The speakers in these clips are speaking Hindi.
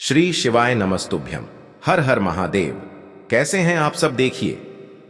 श्री शिवाय नमस्तुभ्यम। हर हर महादेव। कैसे हैं आप सब? देखिए,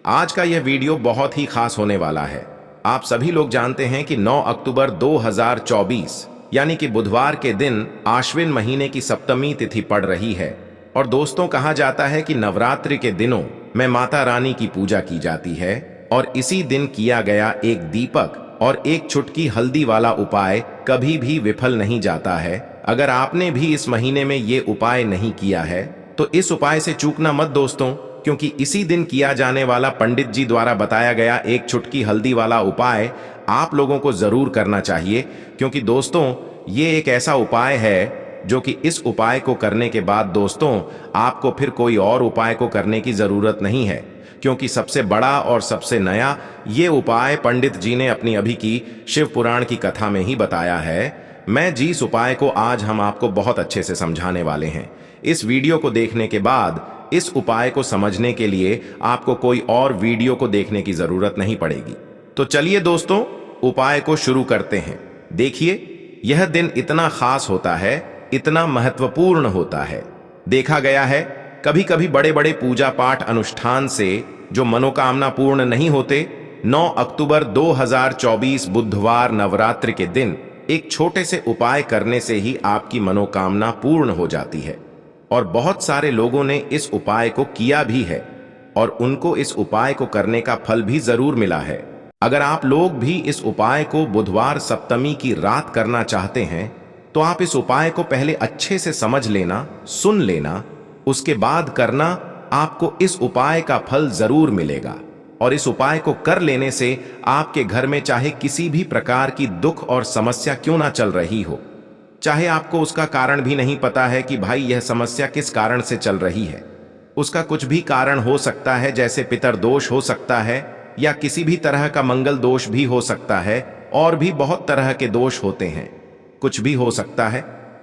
आज का यह वीडियो बहुत ही खास होने वाला है। आप सभी लोग जानते हैं कि 9 अक्टूबर 2024 यानी कि बुधवार के दिन आश्विन महीने की सप्तमी तिथि पड़ रही है। और दोस्तों, कहा जाता है कि नवरात्रि के दिनों में माता रानी की पूजा की जाती है और इसी दिन किया गया एक दीपक और एक चुटकी हल्दी वाला उपाय कभी भी विफल नहीं जाता है। अगर आपने भी इस महीने में ये उपाय नहीं किया है तो इस उपाय से चूकना मत दोस्तों, क्योंकि इसी दिन किया जाने वाला पंडित जी द्वारा बताया गया एक चुटकी हल्दी वाला उपाय आप लोगों को जरूर करना चाहिए। क्योंकि दोस्तों, ये एक ऐसा उपाय है जो कि इस उपाय को करने के बाद दोस्तों आपको फिर कोई और उपाय को करने की जरूरत नहीं है, क्योंकि सबसे बड़ा और सबसे नया ये उपाय पंडित जी ने अपनी अभी की शिव पुराण की कथा में ही बताया है। मैं जिस उपाय को आज हम आपको बहुत अच्छे से समझाने वाले हैं, इस वीडियो को देखने के बाद इस उपाय को समझने के लिए आपको कोई और वीडियो को देखने की जरूरत नहीं पड़ेगी। तो चलिए दोस्तों, उपाय को शुरू करते हैं। देखिए, यह दिन इतना खास होता है, इतना महत्वपूर्ण होता है। देखा गया है कभी कभी बड़े बड़े पूजा पाठ अनुष्ठान से जो मनोकामना पूर्ण नहीं होते, 9 अक्टूबर 2024 बुधवार नवरात्रि के दिन एक छोटे से उपाय करने से ही आपकी मनोकामना पूर्ण हो जाती है। और बहुत सारे लोगों ने इस उपाय को किया भी है और उनको इस उपाय को करने का फल भी जरूर मिला है। अगर आप लोग भी इस उपाय को बुधवार सप्तमी की रात करना चाहते हैं तो आप इस उपाय को पहले अच्छे से समझ लेना, सुन लेना, उसके बाद करना। आपको इस उपाय का फल जरूर मिलेगा और इस उपाय को कर लेने से आपके घर में चाहे किसी भी प्रकार की दुख और समस्या क्यों ना चल रही हो, चाहे आपको उसका कारण भी नहीं पता है कि भाई यह समस्या किस कारण से चल रही है, उसका कुछ भी कारण हो सकता है, जैसे पितर दोष हो सकता है या किसी भी तरह का मंगल दोष भी हो सकता है, और भी बहुत तरह के दोष होते हैं, कुछ भी हो सकता है।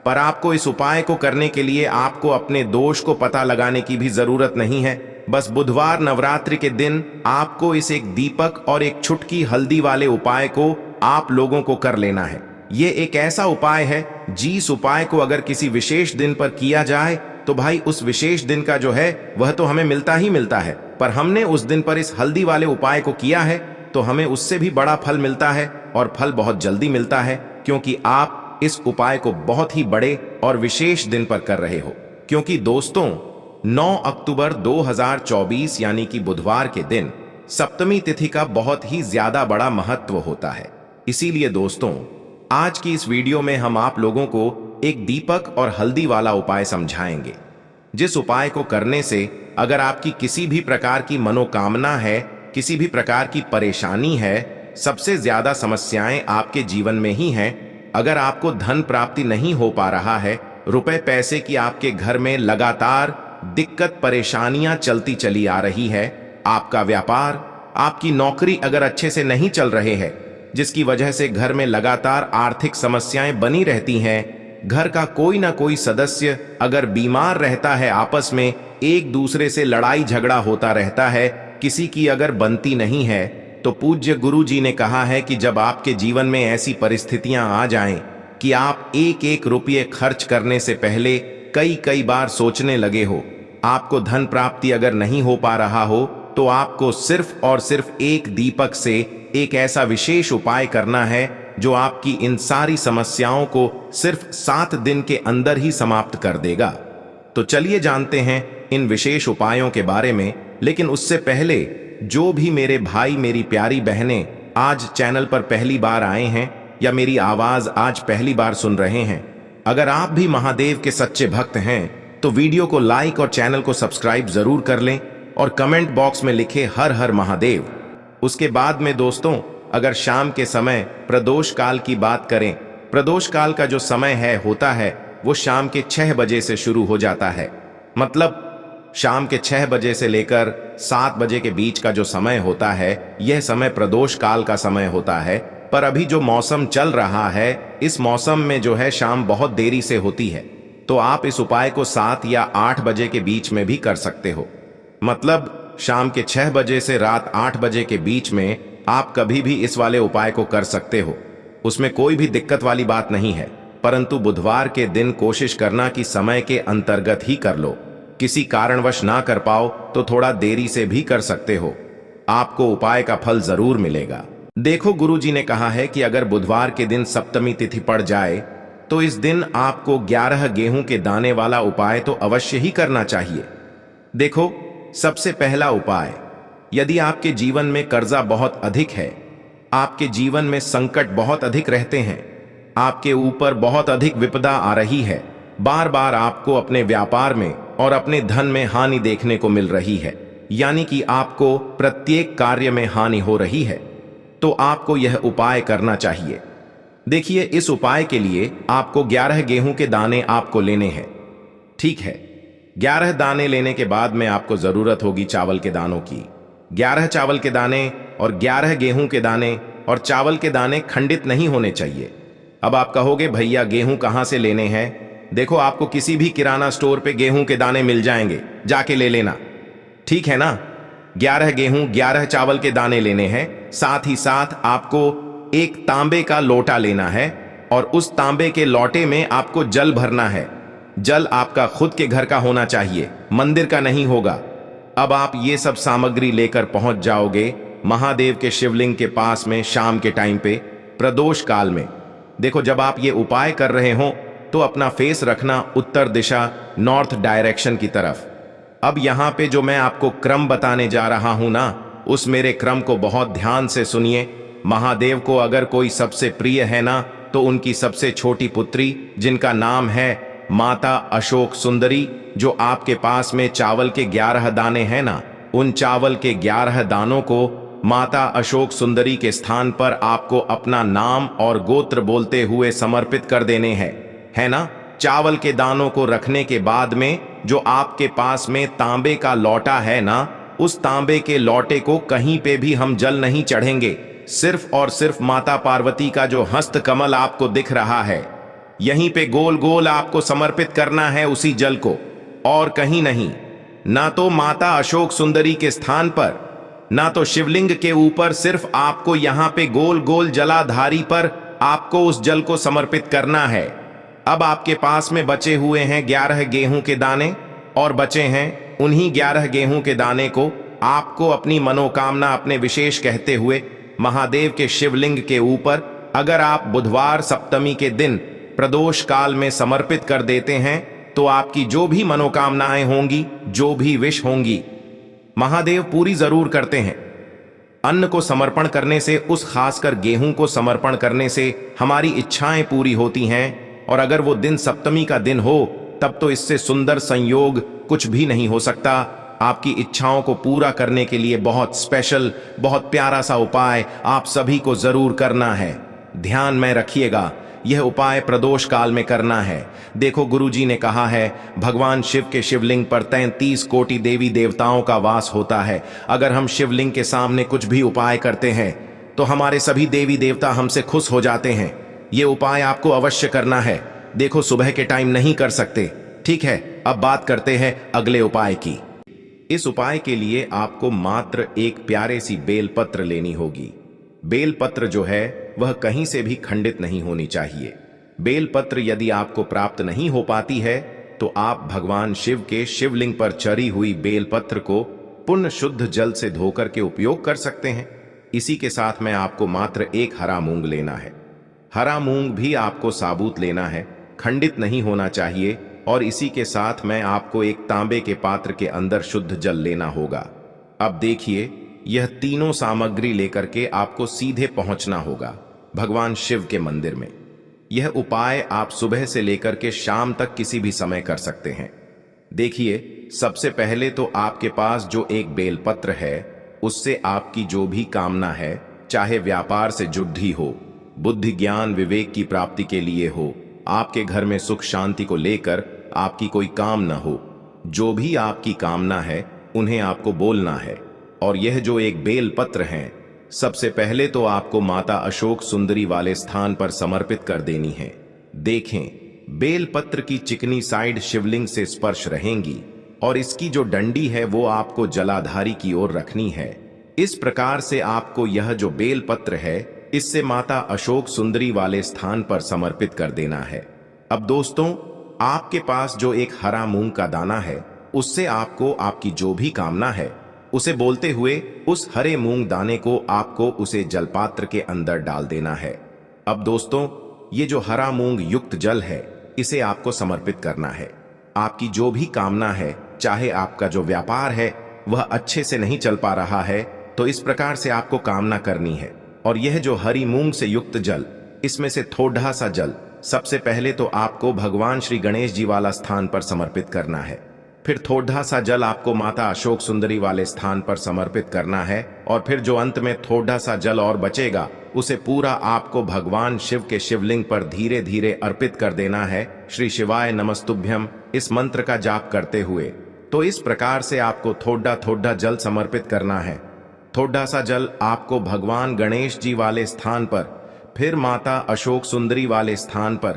पर आपको इस उपाय को करने के लिए आपको अपने दोष को पता लगाने की भी जरूरत नहीं है। बस बुधवार नवरात्रि के दिन आपको इस एक दीपक और एक चुटकी हल्दी वाले उपाय को आप लोगों को कर लेना है। ये एक ऐसा उपाय है जिस उपाय को अगर किसी विशेष दिन पर किया जाए तो भाई उस विशेष दिन का जो है वह तो हमें मिलता ही मिलता है, पर हमने उस दिन पर इस हल्दी वाले उपाय को किया है तो हमें उससे भी बड़ा फल मिलता है, और फल बहुत जल्दी मिलता है, क्योंकि आप इस उपाय को बहुत ही बड़े और विशेष दिन पर कर रहे हो। क्योंकि दोस्तों, 9 अक्टूबर 2024 यानी कि बुधवार के दिन सप्तमी तिथि का बहुत ही ज्यादा बड़ा महत्व होता है। इसीलिए दोस्तों, आज की इस वीडियो में हम आप लोगों को एक दीपक और हल्दी वाला उपाय समझाएंगे, जिस उपाय को करने से अगर आपकी किसी भी प्रकार की मनोकामना है, किसी भी प्रकार की परेशानी है, सबसे ज्यादा समस्याएं आपके जीवन में ही हैं, अगर आपको धन प्राप्ति नहीं हो पा रहा है, रुपए पैसे की आपके घर में लगातार दिक्कत परेशानियां चलती चली आ रही है, आपका व्यापार, आपकी नौकरी अगर अच्छे से नहीं चल रहे हैं, जिसकी वजह से घर में लगातार आर्थिक समस्याएं बनी रहती हैं, घर का कोई ना कोई सदस्य अगर बीमार रहता है, आपस में एक दूसरे से लड़ाई झगड़ा होता रहता है, किसी की अगर बनती नहीं है, तो पूज्य गुरु जी ने कहा है कि जब आपके जीवन में ऐसी परिस्थितियां आ जाएं कि आप एक एक रुपये खर्च करने से पहले कई कई बार सोचने लगे हो, आपको धन प्राप्ति अगर नहीं हो पा रहा हो, तो आपको सिर्फ और सिर्फ एक दीपक से एक ऐसा विशेष उपाय करना है जो आपकी इन सारी समस्याओं को सिर्फ 7 दिन के अंदर ही समाप्त कर देगा। तो चलिए जानते हैं इन विशेष उपायों के बारे में। लेकिन उससे पहले जो भी मेरे भाई, मेरी प्यारी बहनें आज चैनल पर पहली बार आए हैं या मेरी आवाज आज पहली बार सुन रहे हैं, अगर आप भी महादेव के सच्चे भक्त हैं तो वीडियो को लाइक और चैनल को सब्सक्राइब जरूर कर लें और कमेंट बॉक्स में लिखे हर हर महादेव। उसके बाद में दोस्तों, अगर शाम के समय प्रदोष काल की बात करें, प्रदोष काल का जो समय है होता है वो शाम के 6 बजे से शुरू हो जाता है। मतलब शाम के 6 बजे से लेकर 7 बजे के बीच का जो समय होता है, यह समय प्रदोष काल का समय होता है। पर अभी जो मौसम चल रहा है, इस मौसम में जो है शाम बहुत देरी से होती है, तो आप इस उपाय को 7 या 8 बजे के बीच में भी कर सकते हो। मतलब शाम के 6 बजे से रात 8 बजे के बीच में आप कभी भी इस वाले उपाय को कर सकते हो, उसमें कोई भी दिक्कत वाली बात नहीं है। परंतु बुधवार के दिन कोशिश करना कि समय के अंतर्गत ही कर लो। किसी कारणवश ना कर पाओ तो थोड़ा देरी से भी कर सकते हो, आपको उपाय का फल जरूर मिलेगा। देखो, गुरुजी ने कहा है कि अगर बुधवार के दिन सप्तमी तिथि पड़ जाए तो इस दिन आपको 11 गेहूं के दाने वाला उपाय तो अवश्य ही करना चाहिए। देखो, सबसे पहला उपाय, यदि आपके जीवन में कर्जा बहुत अधिक है, आपके जीवन में संकट बहुत अधिक रहते हैं, आपके ऊपर बहुत अधिक विपदा आ रही है, बार बार आपको अपने व्यापार में और अपने धन में हानि देखने को मिल रही है, यानी कि आपको प्रत्येक कार्य में हानि हो रही है, तो आपको यह उपाय करना चाहिए। देखिए, इस उपाय के लिए आपको 11 गेहूं के दाने आपको लेने हैं। ठीक है, 11 दाने लेने के बाद में आपको जरूरत होगी चावल के दानों की। 11 चावल के दाने और 11 गेहूं के दाने, और चावल के दाने खंडित नहीं होने चाहिए। अब आप कहोगे, भैया गेहूं कहां से लेने हैं? देखो, आपको किसी भी किराना स्टोर पे गेहूं के दाने मिल जाएंगे, जाके ले लेना। ठीक है ना? 11 गेहूं 11 चावल के दाने लेने हैं। साथ ही साथ आपको एक तांबे का लोटा लेना है और उस तांबे के लोटे में आपको जल भरना है। जल आपका खुद के घर का होना चाहिए, मंदिर का नहीं होगा। अब आप ये सब सामग्री लेकर पहुंच जाओगे महादेव के शिवलिंग के पास में शाम के टाइम पे, प्रदोष काल में। देखो, जब आप ये उपाय कर रहे हो तो अपना फेस रखना उत्तर दिशा, नॉर्थ डायरेक्शन की तरफ। अब यहां पे जो मैं आपको क्रम बताने जा रहा हूं ना, उस मेरे क्रम को बहुत ध्यान से सुनिए। महादेव को अगर कोई सबसे प्रिय है ना, तो उनकी सबसे छोटी पुत्री, जिनका नाम है माता अशोक सुंदरी, जो आपके पास में चावल के 11 दाने हैं ना, उन चावल के 11 दानों को माता अशोक सुंदरी के स्थान पर आपको अपना नाम और गोत्र बोलते हुए समर्पित कर देने हैं, है ना? चावल के दानों को रखने के बाद में जो आपके पास में तांबे का लोटा है ना, उस तांबे के लोटे को कहीं पे भी हम जल नहीं चढ़ेंगे। सिर्फ और सिर्फ माता पार्वती का जो हस्त कमल आपको दिख रहा है, यहीं पे गोल गोल आपको समर्पित करना है उसी जल को, और कहीं नहीं। ना तो माता अशोक सुंदरी के स्थान पर, ना तो शिवलिंग के ऊपर, सिर्फ आपको यहां पे गोल गोल जलाधारी पर आपको उस जल को समर्पित करना है। अब आपके पास में बचे हुए हैं 11 गेहूं के दाने, और बचे हैं उन्हीं 11 गेहूं के दाने को आपको अपनी मनोकामना अपने विशेष कहते हुए महादेव के शिवलिंग के ऊपर, अगर आप बुधवार सप्तमी के दिन प्रदोष काल में समर्पित कर देते हैं तो आपकी जो भी मनोकामनाएं होंगी, जो भी विश होंगी, महादेव पूरी जरूर करते हैं। अन्न को समर्पण करने से, उस खासकर गेहूं को समर्पण करने से हमारी इच्छाएं पूरी होती हैं, और अगर वो दिन सप्तमी का दिन हो तब तो इससे सुंदर संयोग कुछ भी नहीं हो सकता। आपकी इच्छाओं को पूरा करने के लिए बहुत स्पेशल, बहुत प्यारा सा उपाय आप सभी को जरूर करना है। ध्यान में रखिएगा, यह उपाय प्रदोष काल में करना है। देखो, गुरुजी ने कहा है भगवान शिव के शिवलिंग पर 33 कोटि देवी देवताओं का वास होता है। अगर हम शिवलिंग के सामने कुछ भी उपाय करते हैं तो हमारे सभी देवी देवता हमसे खुश हो जाते हैं। ये उपाय आपको अवश्य करना है। देखो, सुबह के टाइम नहीं कर सकते, ठीक है? अब बात करते हैं अगले उपाय की। इस उपाय के लिए आपको मात्र एक प्यारे सी बेलपत्र लेनी होगी। बेलपत्र जो है वह कहीं से भी खंडित नहीं होनी चाहिए। बेलपत्र यदि आपको प्राप्त नहीं हो पाती है तो आप भगवान शिव के शिवलिंग पर चढ़ी हुई बेलपत्र को पुण्य शुद्ध जल से धोकर के उपयोग कर सकते हैं। इसी के साथ में आपको मात्र एक हरा मूंग लेना है। हरा मूंग भी आपको साबुत लेना है, खंडित नहीं होना चाहिए। और इसी के साथ में आपको एक तांबे के पात्र के अंदर शुद्ध जल लेना होगा। अब देखिए, यह तीनों सामग्री लेकर के आपको सीधे पहुंचना होगा भगवान शिव के मंदिर में। यह उपाय आप सुबह से लेकर के शाम तक किसी भी समय कर सकते हैं। देखिए, सबसे पहले तो आपके पास जो एक बेलपत्र है, उससे आपकी जो भी कामना है, चाहे व्यापार से जुड़ी हो, बुद्धि ज्ञान विवेक की प्राप्ति के लिए हो, आपके घर में सुख शांति को लेकर आपकी कोई काम न हो, जो भी आपकी कामना है उन्हें आपको बोलना है। और यह जो एक बेल पत्र है, सबसे पहले तो आपको माता अशोक सुंदरी वाले स्थान पर समर्पित कर देनी है। देखें, बेल पत्र की चिकनी साइड शिवलिंग से स्पर्श रहेंगी और इसकी जो डंडी है वो आपको जलाधारी की ओर रखनी है। इस प्रकार से आपको यह जो बेल पत्र है, इससे माता अशोक सुंदरी वाले स्थान पर समर्पित कर देना है। अब दोस्तों, आपके पास जो एक हरा मूंग का दाना है, उससे आपको आपकी जो भी कामना है उसे बोलते हुए उस हरे मूंग दाने को आपको उसे जलपात्र के अंदर डाल देना है। अब दोस्तों, ये जो हरा मूंग युक्त जल है, इसे आपको समर्पित करना है। आपकी जो भी कामना है, चाहे आपका जो व्यापार है वह अच्छे से नहीं चल पा रहा है, तो इस प्रकार से आपको कामना करनी है। और यह जो हरी मूंग से युक्त जल, इसमें से थोड़ा सा जल सबसे पहले तो आपको भगवान श्री गणेश जी वाला स्थान पर समर्पित करना है। फिर थोड़ा सा जल आपको माता अशोक सुंदरी वाले स्थान पर समर्पित करना है। और फिर जो अंत में थोड़ा सा जल और बचेगा, उसे पूरा आपको भगवान शिव के शिवलिंग पर धीरे धीरे अर्पित कर देना है। श्री शिवाय नमस्तुभ्यम इस मंत्र का जाप करते हुए। तो इस प्रकार से आपको थोड़ा थोड़ा जल समर्पित करना है। थोड़ा सा जल आपको भगवान गणेश जी वाले स्थान पर, फिर माता अशोक सुंदरी वाले स्थान पर,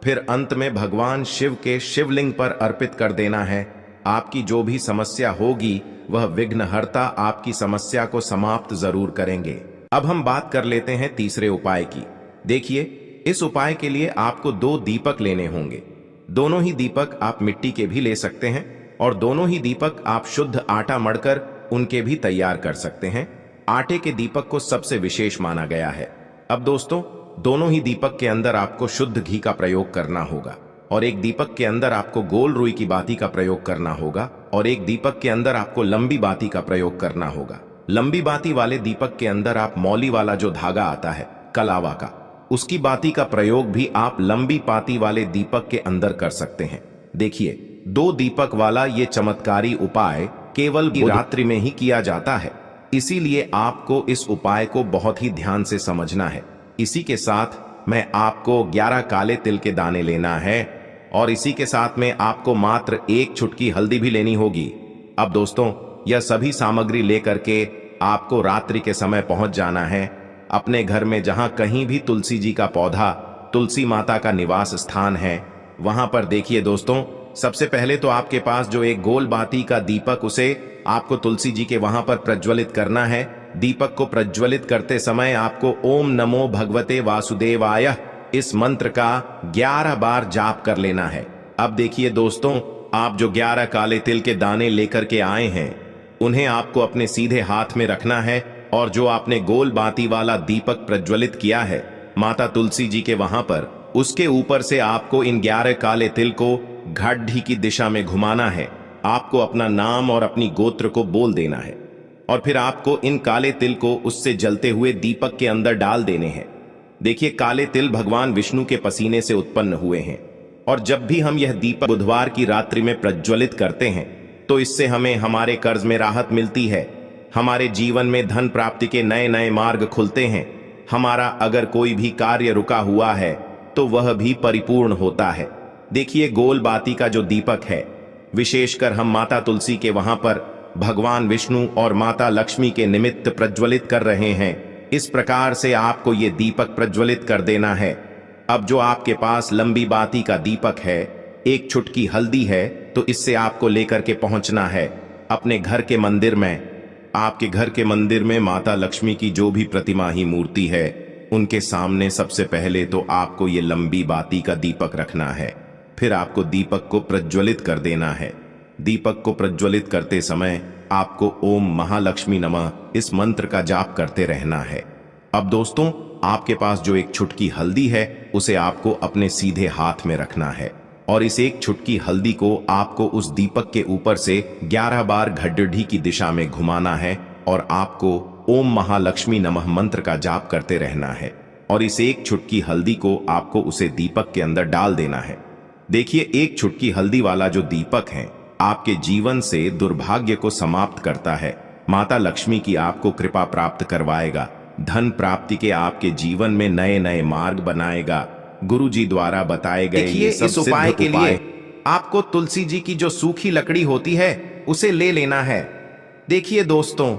फिर अंत में भगवान शिव के शिवलिंग पर अर्पित कर देना है। आपकी जो भी समस्या होगी, वह विघ्नहर्ता आपकी समस्या को समाप्त जरूर करेंगे। अब हम बात कर लेते हैं तीसरे उपाय की। देखिए, इस उपाय के लिए आपको 2 दीपक लेने होंगे। दोनों ही दीपक आप मिट्टी के भी ले सकते हैं और दोनों ही दीपक आप शुद्ध आटा मढ़कर उनके भी तैयार कर सकते हैं। आटे के दीपक को सबसे विशेष माना गया है। अब दोस्तों, दोनों ही दीपक के अंदर आपको शुद्ध घी का प्रयोग करना होगा और एक दीपक के अंदर आपको गोल रुई की बाती का प्रयोग करना होगा और एक दीपक के अंदर आपको लंबी बाती का प्रयोग करना होगा। लंबी बाती वाले दीपक के अंदर आप मौली वाला जो धागा आता है कलावा का, उसकी बाती का प्रयोग भी आप लंबी बाती वाले दीपक के अंदर कर सकते हैं। देखिए, 2 दीपक वाला ये चमत्कारी उपाय केवल रात्रि में ही किया जाता है, इसीलिए आपको इस उपाय को बहुत ही ध्यान से समझना है। इसी के साथ में आपको 11 काले तिल के दाने लेना है और इसी के साथ में आपको मात्र 1 चुटकी हल्दी भी लेनी होगी। अब दोस्तों, यह सभी सामग्री लेकर के आपको रात्रि के समय पहुंच जाना है अपने घर में, जहां कहीं भी तुलसी जी का पौधा, तुलसी माता का निवास स्थान है, वहां पर। देखिए दोस्तों, सबसे पहले तो आपके पास जो एक गोल बाती का दीपक, उसे आपको तुलसी जी के वहां पर प्रज्वलित करना है। दीपक को प्रज्वलित करते समय आपको ओम नमो भगवते वासुदेवाय इस मंत्र का 11 बार जाप कर लेना है। अब देखिए दोस्तों, आप जो 11 काले तिल के दाने लेकर के आए हैं, उन्हें आपको अपने सीधे हाथ में रखना है और जो आपने गोल बाती वाला दीपक प्रज्वलित किया है माता तुलसी जी के वहां पर, उसके ऊपर से आपको इन 11 काले तिल को घाटी की दिशा में घुमाना है। आपको अपना नाम और अपनी गोत्र को बोल देना है और फिर आपको इन काले तिल को उससे जलते हुए दीपक के अंदर डाल देने हैं। देखिए, काले तिल भगवान विष्णु के पसीने से उत्पन्न हुए हैं और जब भी हम यह दीपक बुधवार की रात्रि में प्रज्वलित करते हैं, तो इससे हमें हमारे कर्ज में राहत मिलती है, हमारे जीवन में धन प्राप्ति के नए नए मार्ग खुलते हैं, हमारा अगर कोई भी कार्य रुका हुआ है तो वह भी परिपूर्ण होता है। देखिए, गोल बाती का जो दीपक है, विशेषकर हम माता तुलसी के वहां पर भगवान विष्णु और माता लक्ष्मी के निमित्त प्रज्वलित कर रहे हैं। इस प्रकार से आपको ये दीपक प्रज्वलित कर देना है। अब जो आपके पास लंबी बाती का दीपक है, 1 चुटकी हल्दी है, तो इससे आपको लेकर के पहुंचना है अपने घर के मंदिर में। आपके घर के मंदिर में माता लक्ष्मी की जो भी प्रतिमा ही मूर्ति है, उनके सामने सबसे पहले तो आपको ये लंबी बाती का दीपक रखना है। फिर आपको दीपक को प्रज्वलित कर देना है। दीपक को प्रज्वलित करते समय आपको ओम महालक्ष्मी नमः इस मंत्र का जाप करते रहना है। अब दोस्तों, आपके पास जो 1 चुटकी हल्दी है, उसे आपको अपने सीधे हाथ में रखना है और इस 1 चुटकी हल्दी को आपको उस दीपक के ऊपर से 11 बार घड्डी की दिशा में घुमाना है और आपको ओम महालक्ष्मी नमः मंत्र का जाप करते रहना है और इस 1 चुटकी हल्दी को आपको उसे दीपक के अंदर डाल देना है। देखिए, 1 चुटकी हल्दी वाला जो दीपक है, आपके जीवन से दुर्भाग्य को समाप्त करता है, माता लक्ष्मी की आपको कृपा प्राप्त करवाएगा, धन प्राप्ति के आपके जीवन में नए नए मार्ग बनाएगा। गुरु जी द्वारा बताए गए इस उपाय के लिए आपको तुलसी जी की जो सूखी लकड़ी होती है, उसे ले लेना है। देखिए दोस्तों,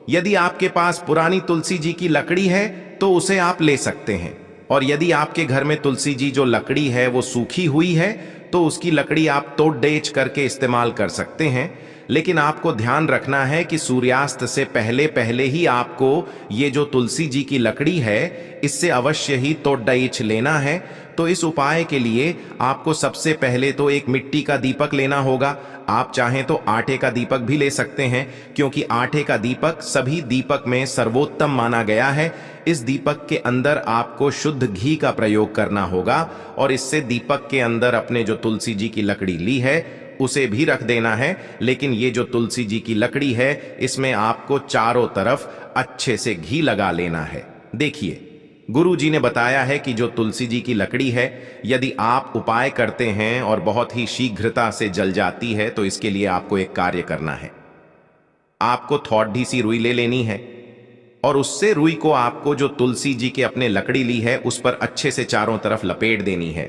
यदि आपके पास पुरानी तुलसी जी की लकड़ी है तो उसे आप ले सकते हैं, और यदि आपके घर में तुलसी जी जो लकड़ी है वो सूखी हुई है, तो उसकी लकड़ी आप तोड़ डेच करके इस्तेमाल कर सकते हैं। लेकिन आपको ध्यान रखना है कि सूर्यास्त से पहले पहले ही आपको ये जो तुलसी जी की लकड़ी है इससे अवश्य ही तोड़ाइच लेना है। तो इस उपाय के लिए आपको सबसे पहले तो एक मिट्टी का दीपक लेना होगा। आप चाहें तो आटे का दीपक भी ले सकते हैं, क्योंकि आटे का दीपक सभी दीपक में सर्वोत्तम माना गया है। इस दीपक के अंदर आपको शुद्ध घी का प्रयोग करना होगा और इससे दीपक के अंदर अपने जो तुलसी जी की लकड़ी ली है उसे भी रख देना है। लेकिन ये जो तुलसी जी की लकड़ी है इसमें आपको चारों तरफ अच्छे से घी लगा लेना है। देखिए, गुरु जी ने बताया है कि जो तुलसी जी की लकड़ी है यदि आप उपाय करते हैं और बहुत ही शीघ्रता से जल जाती है तो इसके लिए आपको एक कार्य करना है। आपको थोड़ी सी रुई ले लेनी है और उससे रुई को आपको जो तुलसी जी के अपने लकड़ी ली है उस पर अच्छे से चारों तरफ लपेट देनी है।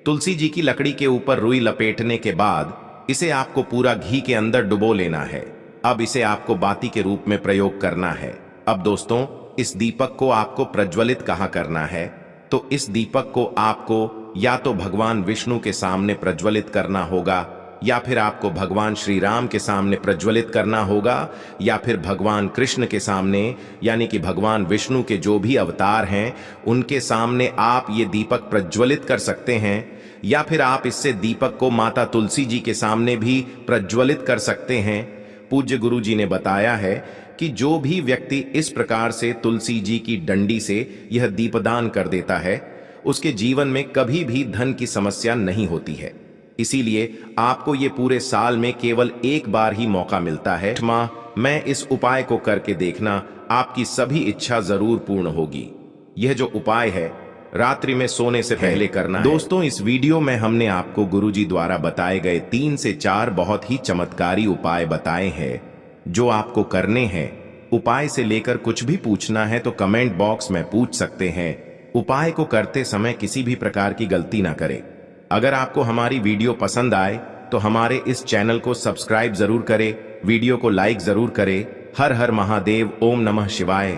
तुलसी जी की लकड़ी के ऊपर रुई लपेटने के बाद इसे आपको पूरा घी के अंदर डुबो लेना है। अब इसे आपको बाती के रूप में प्रयोग करना है। अब दोस्तों, इस दीपक को आपको प्रज्वलित कहाँ करना है? तो इस दीपक को आपको या तो भगवान विष्णु के सामने प्रज्वलित करना होगा, या फिर आपको भगवान श्री राम के सामने प्रज्वलित करना होगा, या फिर भगवान कृष्ण के सामने, यानी कि भगवान विष्णु के जो भी अवतार हैं उनके सामने आप ये दीपक प्रज्वलित कर सकते हैं। या फिर आप इससे दीपक को माता तुलसी जी के सामने भी प्रज्वलित कर सकते हैं। पूज्य गुरु जी ने बताया है कि जो भी व्यक्ति इस प्रकार से तुलसी जी की डंडी से यह दीपदान कर देता है उसके जीवन में कभी भी धन की समस्या नहीं होती है। इसीलिए आपको ये पूरे साल में केवल एक बार ही मौका मिलता है। माँ, मैं इस उपाय को करके देखना, आपकी सभी इच्छा जरूर पूर्ण होगी। यह जो उपाय है रात्रि में सोने से पहले करना है। दोस्तों, इस वीडियो में हमने आपको गुरुजी द्वारा बताए गए 3 से 4 बहुत ही चमत्कारी उपाय बताए हैं जो आपको करने हैं। उपाय से लेकर कुछ भी पूछना है तो कमेंट बॉक्स में पूछ सकते हैं। उपाय को करते समय किसी भी प्रकार की गलती ना करें। अगर आपको हमारी वीडियो पसंद आए तो हमारे इस चैनल को सब्सक्राइब जरूर करें, वीडियो को लाइक जरूर करें। हर हर महादेव, ओम नमः शिवाय।